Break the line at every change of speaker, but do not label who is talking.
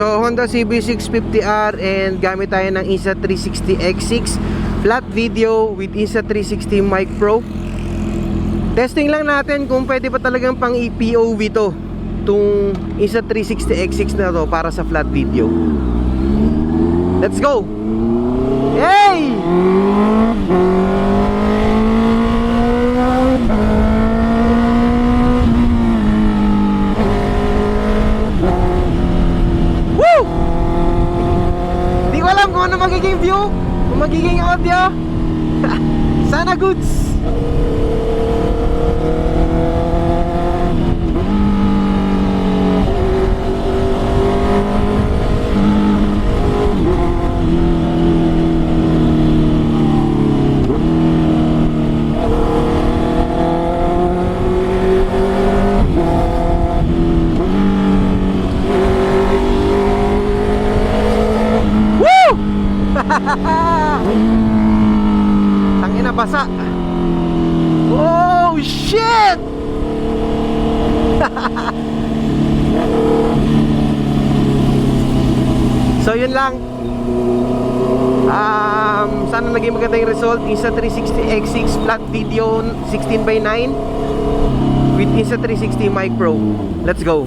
So Honda CB650R and gamit tayo ng Insta360X6 flat video with Insta360 Mic Pro. Testing lang natin kung pwede pa talagang pang POV to, itong Insta360X6 na to para sa flat video. Let's go! Hey! Woo! Di ko alam kung ano magiging view, kung magiging audio. Sana goods! Tangina basa. Oh shit. So yun lang. Sana naging maganda yung result. Insta360X6 flat video 16:9 with Insta360 Mic Pro. Let's go.